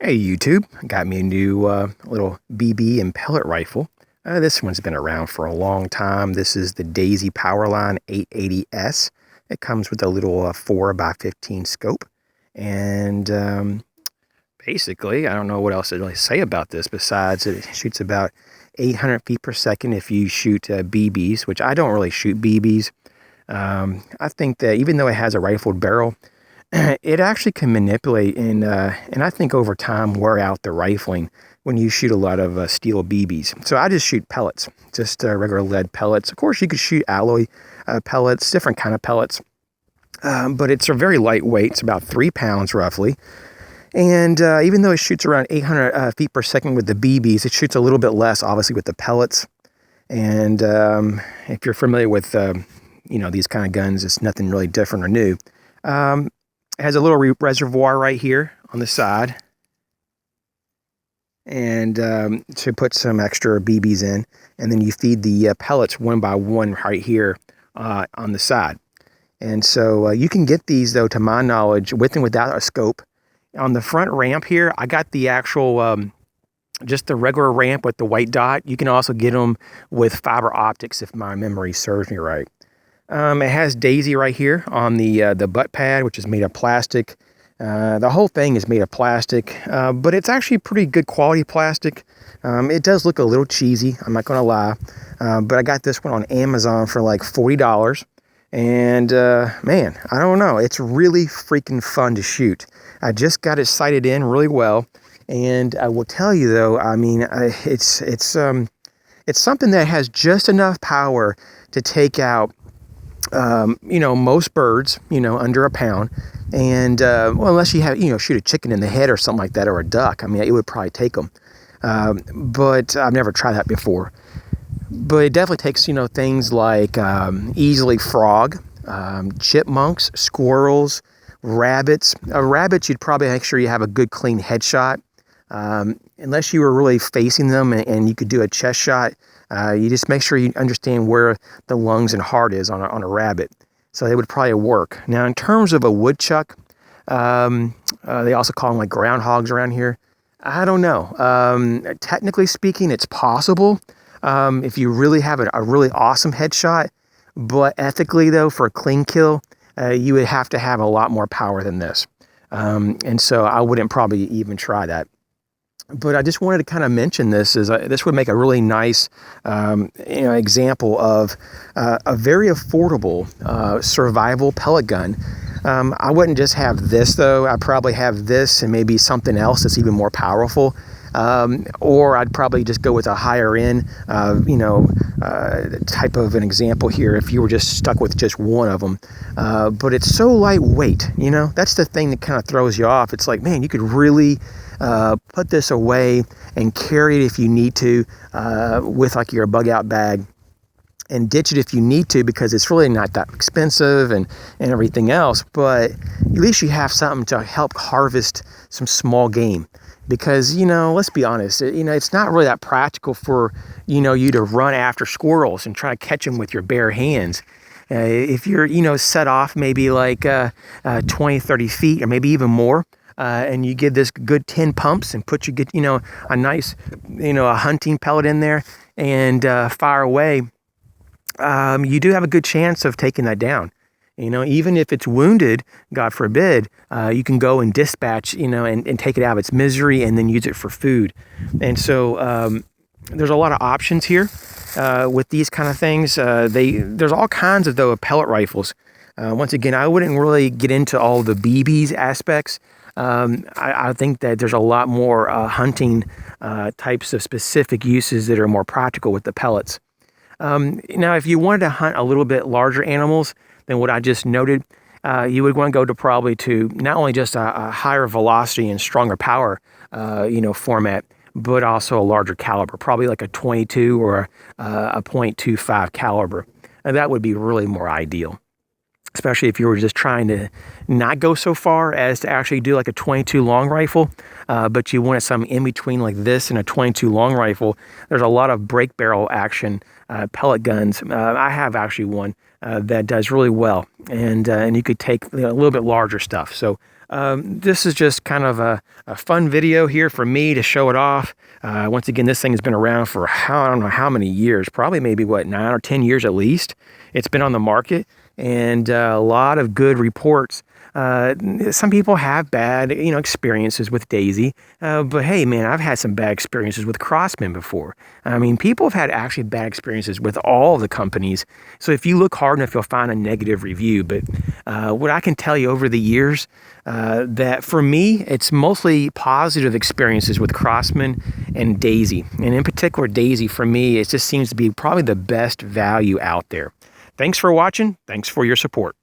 Hey YouTube, got me a new little BB and pellet rifle. This one's been around for a long time. This is the Daisy Powerline 880S. It comes with a little 4x15 scope. And basically, I don't know what else to really say about this besides it shoots about 800 feet per second if you shoot BBs, which I don't really shoot BBs. I think that even though it has a rifled barrel, it actually can manipulate and I think over time wear out the rifling when you shoot a lot of steel BBs. So I just shoot pellets, just regular lead pellets. Of course, you could shoot alloy pellets, different kind of pellets, but it's a very lightweight. It's about 3 pounds roughly. And even though it shoots around 800 feet per second with the BBs, it shoots a little bit less, obviously, with the pellets. And if you're familiar with these kind of guns, it's nothing really different or new. It has a little reservoir right here on the side, and to put some extra BBs in, and then you feed the pellets one by one right here on the side. And so you can get these, though, to my knowledge, with and without a scope. On the front ramp here, I got the actual just the regular ramp with the white dot. You can also get them with fiber optics if my memory serves me right. It has Daisy right here on the butt pad, which is made of plastic. The whole thing is made of plastic, but it's actually pretty good quality plastic. It does look a little cheesy, I'm not going to lie, but I got this one on Amazon for like $40. And man, I don't know, it's really freaking fun to shoot. I just got it sighted in really well, and I will tell you though, I mean, it's something that has just enough power to take out most birds, under a pound. And, well, unless you have, shoot a chicken in the head or something like that, or a duck, I mean, it would probably take them. But I've never tried that before. But it definitely takes, things like easily frog, chipmunks, squirrels, rabbits. Rabbits, you'd probably make sure you have a good clean headshot. Unless you were really facing them and you could do a chest shot, you just make sure you understand where the lungs and heart is on a rabbit. So they would probably work. Now, in terms of a woodchuck, they also call them like groundhogs around here. I don't know. Technically speaking, it's possible if you really have a really awesome headshot. But ethically, though, for a clean kill, you would have to have a lot more power than this. And so I wouldn't probably even try that. But I just wanted to kind of mention this, this would make a really nice example of a very affordable survival pellet gun. I wouldn't just have this, though. I'd probably have this and maybe something else that's even more powerful. Or I'd probably just go with a higher end, type of an example here if you were just stuck with just one of them. But it's so lightweight, that's the thing that kind of throws you off. It's like, man, you could really put this away and carry it if you need to with like your bug out bag, and ditch it if you need to, because it's really not that expensive and everything else. But at least you have something to help harvest some small game. Because, let's be honest, it's not really that practical for, you to run after squirrels and try to catch them with your bare hands. If you're, set off maybe like 20, 30 feet or maybe even more, and you give this good 10 pumps and get, a nice, a hunting pellet in there and fire away, you do have a good chance of taking that down. Even if it's wounded, God forbid, you can go and dispatch, and take it out of its misery and then use it for food. And so there's a lot of options here with these kind of things. There's all kinds of, though, pellet rifles. Once again, I wouldn't really get into all the BBs aspects. I think that there's a lot more hunting types of specific uses that are more practical with the pellets. Now, if you wanted to hunt a little bit larger animals than what I just noted, you would want to go to probably to not only just a higher velocity and stronger power, format, but also a larger caliber, probably like a 22 or a .25 caliber. And that would be really more ideal, especially if you were just trying to not go so far as to actually do like a 22 long rifle, but you wanted something in between like this and a 22 long rifle. There's a lot of break barrel action pellet guns. I have actually one that does really well, and you could take a little bit larger stuff. So This is just kind of a fun video here for me to show it off. Once again, this thing has been around for I don't know how many years, probably maybe what, 9 or 10 years at least. It's been on the market, and a lot of good reports. Some people have bad, experiences with Daisy, but hey, man, I've had some bad experiences with Crossman before. I mean, people have had actually bad experiences with all the companies. So if you look hard enough, you'll find a negative review. But what I can tell you over the years, that for me, it's mostly positive experiences with Crossman and Daisy. And in particular, Daisy, for me, it just seems to be probably the best value out there. Thanks for watching. Thanks for your support.